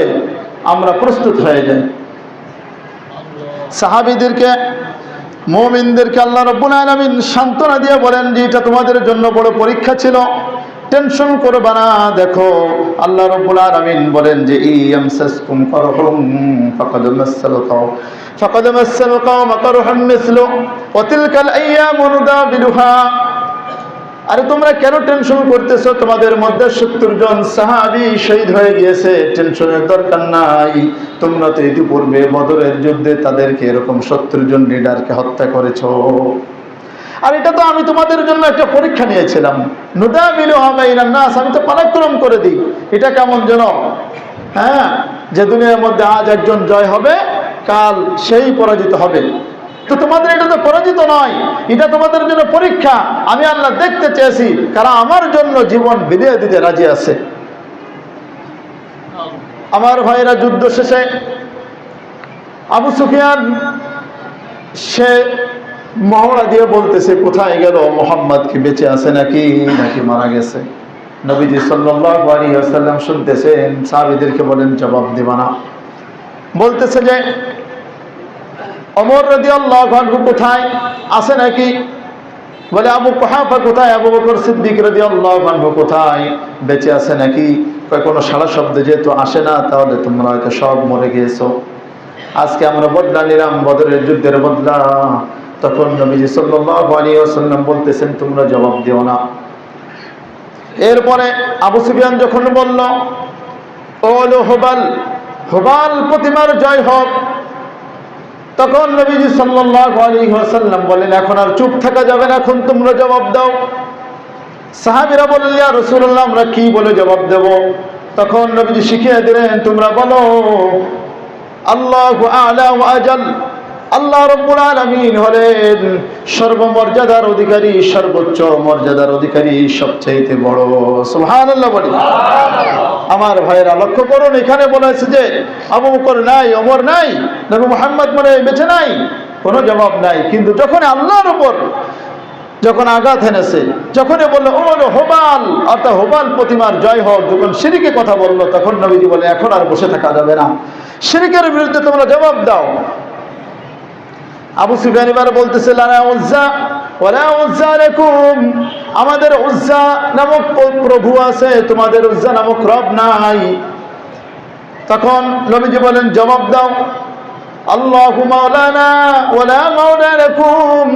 আমরা প্রস্তুত হয়ে যাই। সাহাবীদেরকে, মুমিনদেরকে আল্লাহ রাব্বুল আলামিন সান্ত্বনা দিয়ে বলেন যে এটা তোমাদের জন্য বড় পরীক্ষা ছিল, টেনশন করবে না। দেখো আল্লাহ রাব্বুল আলামিন বলেন যে ইয়ামসাসকুম কারহুম ফাকাদ মাসাল কওম কারহুম মিসলু ওয়া তিলকাল আইয়ামু নুদাবিলুহা। আরে তোমরা কেন টেনশন করতেছো? তোমাদের মধ্যে 70 জন সাহাবী শহীদ হয়ে গিয়েছে, টেনশনের দরকার নাই। তোমরা তো ইতিপূর্বে বদরের যুদ্ধে তাদেরকে এরকম 70 জন লিডারকে হত্যা করেছো। আর এটা তো আমি তোমাদের জন্য একটা পরীক্ষা নিয়েছিলাম। নুদাবিলুহা বাইনান নাস, আমি তো পালাক্রম করে দিই। এটা কেমন যেন, হ্যাঁ, যে দুনিয়ার মধ্যে আজ একজন জয় হবে, কাল সেই পরাজিত হবে। তো তোমাদের এটা তো পরাজিত নয়, এটা তোমাদের জন্য পরীক্ষা। আমি আল্লাহ দেখতে চেয়েছি কারা আমার জন্য জীবন বিলিয়ে দিতে রাজি আছে। আমার ভাইরা, যুদ্ধ শেষে আবু সুফিয়ান সে মহড়া দিয়ে বলতেছে, কোথায় গেল মুহাম্মদ, কি বেঁচে আছে নাকি মারা গেছে? নবীজি সাল্লাল্লাহু আলাইহি ওয়াসাল্লাম শুনতেছেন, সাহাবীদেরকে বলেন জবাব দিবা না। বলতেছে যে ওমর রাদিয়াল্লাহু আনহু কোথায়, আছে নাকি? বলে আবু কুহাফা কোথায়, আবু বকর সিদ্দিক রাদিয়াল্লাহু আনহু কোথায়, বেঁচে আছে নাকি? কোনো সারা শব্দ যেহেতু আসে না, তাহলে তোমরা হয়তো সব মরে গিয়েছো। আজকে আমরা বদলা নিলাম, বদরের যুদ্ধের বদলা। তখন নবীজি সাল্লাল্লাহু আলাইহি ওয়াসাল্লাম বলতেছেন, তোমরা জবাব দিও না। এরপরে আবু সুফিয়ান যখন বলল, ওলো হুবাল, হুবাল প্রতিমার জয় হোক, তখন নবীজি সাল্লাল্লাহু আলাইহি ওয়াসাল্লাম বলেন, এখন আর চুপ থাকা যাবে না, এখন তোমরা জবাব দাও। সাহাবীরা বললেন, ইয়া রাসূলুল্লাহ, আমরা কি বলে জবাব দেব? তখন নবীজি শিখিয়ে দিলেন, তোমরা বলো আল্লাহু আ'লা ওয়া আজাল, আল্লাহ রাব্বুল আলামিন হলেন সর্বমর্যাদার অধিকারী, সর্বোচ্চ মর্যাদার অধিকারী, সবচেয়ে বড়। সুবহানাল্লাহ বলি। আমার ভাইয়েরা লক্ষ্য করুন, এখানে বলা হয়েছে যে আবু বকর নাই, ওমর নাই, নবী মুহাম্মদ মানে বেঁচে নাই, কোনো জবাব নাই। কিন্তু যখন আল্লাহর উপর যখন আঘাত এনেছে, যখনই বললো ওলো হুবাল, অর্থাৎ হুবাল প্রতিমার জয় হোক, যখন শিরকের কথা বললো, তখন নবীজি বলে, এখন আর বসে থাকা যাবে না, শিরকের বিরুদ্ধে তোমরা জবাব দাও। আবু সুফিয়ান এবার বলতেছে, লানা উজ্জা ওয়ালা উজ্জা লাকুম, আমাদের উজ্জা নামক প্রভু আছে, তোমাদের উজ্জা নামক রব নাই। তখন নবীজি বলেন, জবাব দাও, আল্লাহু মাওলানা ওয়ালা মাওলা লাকুম,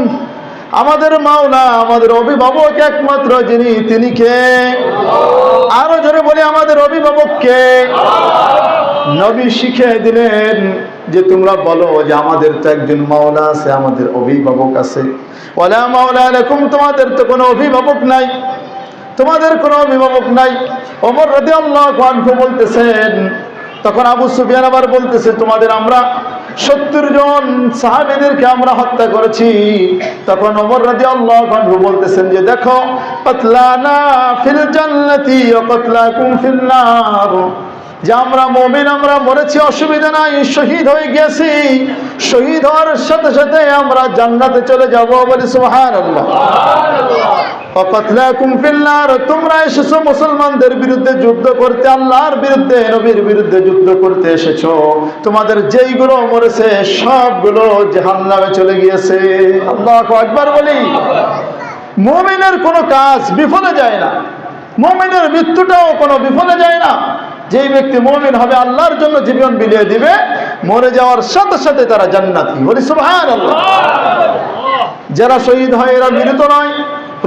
আমাদের মাওলা, আমাদের অভিভাবক একমাত্র যিনি, তিনি কে? আরো জোরে বলি, আমাদের অভিভাবক কে? নবী শিখে দিলেন যে তোমরা বলো যে আমাদের তো একজন মাওলা আছে, আমাদের অভিভাবক আছে। ওয়ালা মাওলা লাকুম, তোমাদের তো কোনো অভিভাবক নাই, তোমাদের কোনো অভিভাবক নাই। ওমর রাদিয়াল্লাহু আনহু বলতেছেন, তখন আবু সুফিয়ান আবার বলতেছে, তোমাদের আমরা 70 জন সাহাবীদেরকে আমরা হত্যা করেছি। তখন ওমর রাদিয়াল্লাহু আনহু বলতেছেন যে দেখো, কাতলানা ফিল জান্নাতি ওয়া কাতলাকুম ফিন নার, যে আমরা মুমিন, আমরা মরেছি অসুবিধা নাই, শহীদ হয়ে গেছি, শহীদ হওয়ার সাথে সাথে আমরা জান্নাতে চলে যাব। বলি সুবহানাল্লাহ। ওয়া কাতলাকুম ফিন নার, তোমরা এসেছো মুসলমানদের বিরুদ্ধে যুদ্ধ করতে, আল্লাহর বিরুদ্ধে, নবীর বিরুদ্ধে যুদ্ধ করতে এসেছো, তোমাদের যেইগুলো মরেছে সবগুলো জাহান্নামে চলে গিয়েছে। আল্লাহু আকবার বলি। মুমিনের কোনো কাজ বিফলে যায় না, মুমিনের মৃত্যুটাও কোনো বিফলে যায় না। যেই ব্যক্তি মুমিন হবে, আল্লাহর জন্য জীবন বিলিয়ে দিবে, মরে যাওয়ার সাথে সাথে তারা জান্নাতি। বলি সুবহানাল্লাহ। যারা শহীদ হয় এরা মৃত নয়।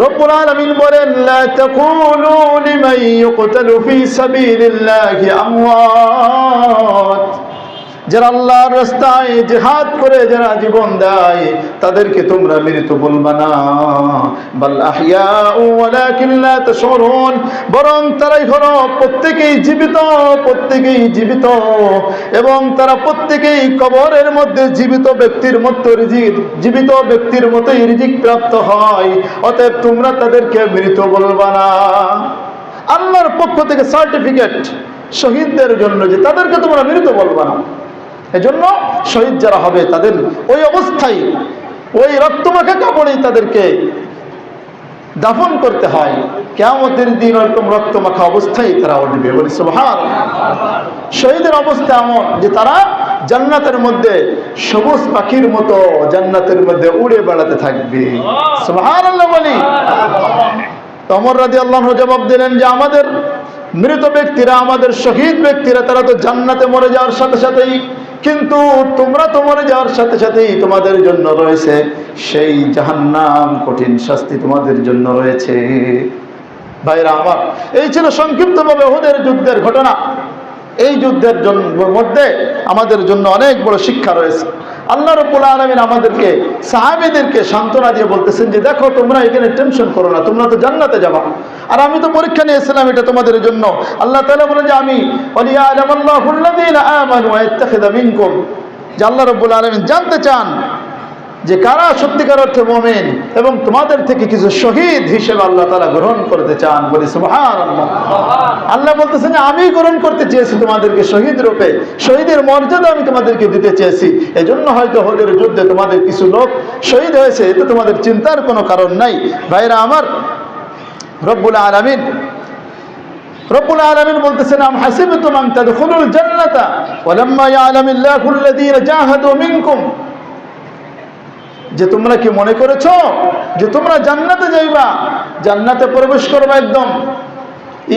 রব্বুল আলামিন বলেন, লা তাকুলু লিমান ইউকতালু ফি সাবিলিল্লাহি আমওয়াত, যারা আল্লাহর রাস্তায় জিহাদ করে যারা জীবন দেয়, তাদেরকে তোমরা মৃত বলবা না। বাল আহইয়াউ ওয়ালাকিন লা তাশউরুন, বরং তারাই হলো প্রত্যেকেই জীবিত, প্রত্যেকেই জীবিত, এবং তারা প্রত্যেকেই কবরের মধ্যে জীবিত ব্যক্তির মতো রিজিক, জীবিত ব্যক্তির মতোই রিজিক প্রাপ্ত হয়। অতএব তোমরা তাদেরকে মৃত বলবা না। আল্লাহর পক্ষ থেকে সার্টিফিকেট শহীদদের জন্য যে তাদেরকে তোমরা মৃত বলবা না। এজন্য শহীদ যারা হবে তাদের ওই অবস্থায়, ওই রক্তমাখা কাপড়েই তাদেরকে দাফন করতে হয়। কিয়ামতের দিন ওরকম রক্তমাখা অবস্থায় তারা উঠবে। বলি সুবহানাল্লাহ। শহীদের অবস্থা এমন যে তারা জান্নাতের মধ্যে সবুজ পাখির মতো জান্নাতের মধ্যে উড়ে বেড়াতে থাকবে। সুবহানাল্লাহ বলি। ওমর রাদিয়াল্লাহু আনহু জবাব দিলেন যে আমাদের মৃত ব্যক্তিরা, আমাদের শহীদ ব্যক্তিরা, তারা তো জান্নাতে মরে যাওয়ার সাথে সাথেই, কিন্তু তোমরা তো মরে যাওয়ার সাথে সাথেই তোমাদের জন্য রয়েছে সেই জাহান্নাম, কঠিন শাস্তি তোমাদের জন্য রয়েছে। ভাইরা আমার, এই ছিল সংক্ষিপ্তভাবে উহুদের যুদ্ধের ঘটনা। এই যুদ্ধের মধ্যে আমাদের জন্য অনেক বড় শিক্ষা রয়েছে। আল্লাহ রাব্বুল আলামিন আমাদেরকে, সাহাবীদেরকে সান্ত্বনা দিয়ে বলতেছেন যে দেখো, তোমরা এখানে টেনশন করো না, তোমরা তো জান্নাতে যাবা, আর আমি তো পরীক্ষা নিয়েছিলাম এটা তোমাদের জন্য। আল্লাহ তাআলা বলেন যে আমি ওয়ালিয়া'লামাল্লাহুল্লাযীনা আমানু ওয়া ইয়াত্তাখিযা মিনকুম, যে আল্লাহ রাব্বুল আলামিন জানতে চান যে কারা সত্যিকার অর্থে মুমিন এবং তোমাদের থেকে কিছু শহীদ হিসেবে আল্লাহ তাআলা গ্রহণ করতে চান। বলি সুবহানাল্লাহ। আল্লাহ বলতেছেন যে আমি গ্রহণ করতে চেয়েছি তোমাদেরকে শহীদ রূপে, শহীদের মর্যাদা আমি তোমাদেরকে দিতে চেয়েছি। এজন্য হয়তো উহুদের যুদ্ধে তোমাদের কিছু লোক শহীদ হয়েছে, এতে তোমাদের চিন্তার কোনো কারণ নাই। ভাইরা আমার, রব্বুল আলামিন বলতেছেন আম হাসিবতুম আন তাদখুলুল জান্নাতা ওয়ালাম্মা ইয়ালামিল্লাহুল্লাযীনা জাহাদু মিনকুম, যে তোমরা কি মনে করেছো যে তোমরা জান্নাতে যাইবা, জান্নাতে প্রবেশ করবা, একদম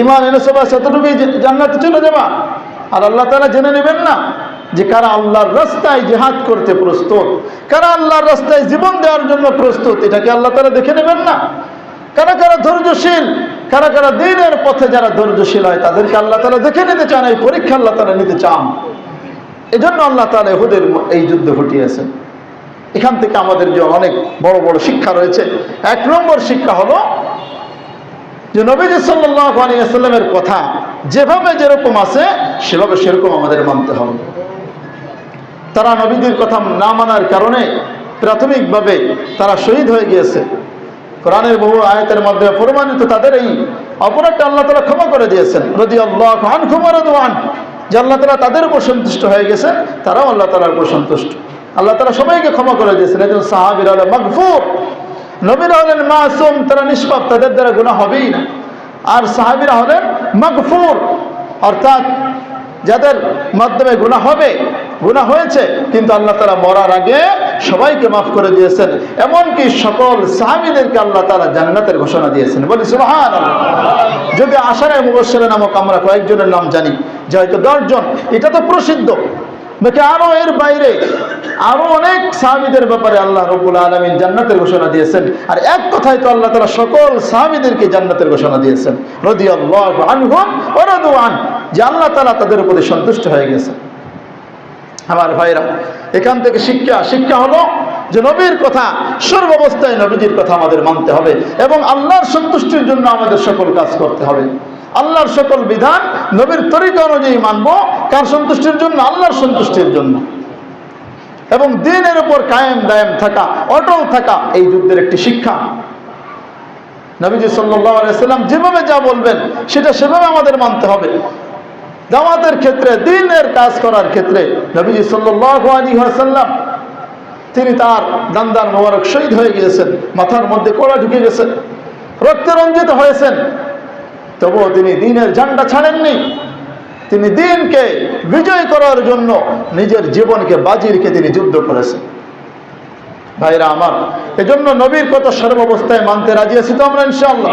ঈমান এনেছো বা এতটুকুই জান্নাতে চলে যাবা, আর আল্লাহ তাআলা জেনে নেবেন না যে কারা আল্লাহর রাস্তায় জিহাদ করতে প্রস্তুত, কারা আল্লাহর রাস্তায় জীবন দেওয়ার জন্য প্রস্তুত, এটাকে আল্লাহ তাআলা দেখে নেবেন না? কারা কারা ধৈর্যশীল, কারা কারা দ্বীনের পথে যারা ধৈর্যশীল হয় তাদেরকে আল্লাহ তাআলা দেখে নিতে চান, এই পরীক্ষা আল্লাহ তাআলা নিতে চান। এজন্য আল্লাহ তাআলা উহুদের এই যুদ্ধ ঘটিয়েছেন। এখান থেকে আমাদের যে অনেক বড় বড় শিক্ষা রয়েছে। 1 নম্বর শিক্ষা হলো যে নবীজি সাল্লাল্লাহু আলাইহি ওয়াসাল্লামের কথা যেভাবে যেরকম আছে সেভাবে সেরকম আমাদের মানতে হবে। তারা নবীদের কথা না মানার কারণে প্রাথমিকভাবে তারা শহীদ হয়ে গিয়েছে। কোরআনের বহু আয়াতের মধ্যে প্রমাণিত তাদের এই অপরাধটা আল্লাহ তাআলা ক্ষমা করে দিয়েছেন। রাদিয়াল্লাহু আনহুম ওয়া রাদু আন, যে আল্লাহ তাআলা তাদের উপর সন্তুষ্ট হয়ে গেছেন, তারাও আল্লাহ তাআলার উপর সন্তুষ্ট। আল্লাহ তাআলা সবাইকে ক্ষমা করে দিয়েছেন। একজন সাহাবীরা হলেন মাগফুর, নবীরা হলেন মাসুম, তারা নিষ্পাপ, তাদের দ্বারা গুনাহ হবেই না। আর সাহাবীরা হলেন মাগফুর, অর্থাৎ যাদের মাধ্যমে গুনাহ হবে, গুনাহ হয়েছে, কিন্তু আল্লাহ তাআলা মরার আগে সবাইকে মাফ করে দিয়েছেন। এমনকি সকল সাহাবীদেরকে আল্লাহ তাআলা জান্নাতের ঘোষণা দিয়েছেন। বলি সুবহানাল্লাহ। যদি আশারায়ে মুবাশশিরা নামক আমরা কয়েকজনের নাম জানি, যে হয়তো 10 জন, এটা তো প্রসিদ্ধ, নাকি আরো এর বাইরে আরো অনেক সাহাবীদের ব্যাপারে আল্লাহ রাব্বুল আলামিন জান্নাতের ঘোষণা দিয়েছেন। আর এক কথায় তো আল্লাহ তাআলা সকল সাহাবীদেরকে জান্নাতের ঘোষণা দিয়েছেন। রাদিয়াল্লাহু আনহুম ওয়া রাদু আন, যে আল্লাহ তাআলা তাদের উপরে সন্তুষ্ট হয়ে গেছেন। আমার ভাইরা, এখান থেকে শিক্ষা হলো যে নবীর কথা সর্বাবস্থায় নবীজির কথা আমাদের মানতে হবে এবং আল্লাহর সন্তুষ্টির জন্য আমাদের সকল কাজ করতে হবে। আল্লাহর সকল বিধান নবীর তরিকা অনুযায়ী মানব। কার সন্তুষ্টির জন্য? আল্লাহর সন্তুষ্টির জন্য। এবং দ্বীনের উপর কায়েম দায়েম থাকা, অটল থাকা, এই যুদ্ধের একটি শিক্ষা। নবীজি সাল্লাল্লাহু আলাইহি ওয়াসাল্লাম যেভাবে যা বলবেন সেটা সেভাবে আমাদের মানতে হবে। দাওয়াতের ক্ষেত্রে, দ্বীনের কাজ করার ক্ষেত্রে নবীজি সাল্লাল্লাহু আলাইহি ওয়াসাল্লাম তিনি তার দান্দার মোবারক শহীদ হয়ে গিয়েছেন, মাথার মধ্যে কোড়া ঢুকে গেছে, রক্তে রঞ্জিত হয়েছেন, তবুও তিনি দ্বীনের ঝান্ডা ছাড়েননি। তিনি দ্বীনকে বিজয় করার জন্য নিজের জীবনকে বাজি রেখে তিনি যুদ্ধ করেছেন। ভাইরা আমার, এজন্য নবীর কথা সর্বাবস্থায় মানতে রাজি আছি তো আমরা ইনশাআল্লাহ।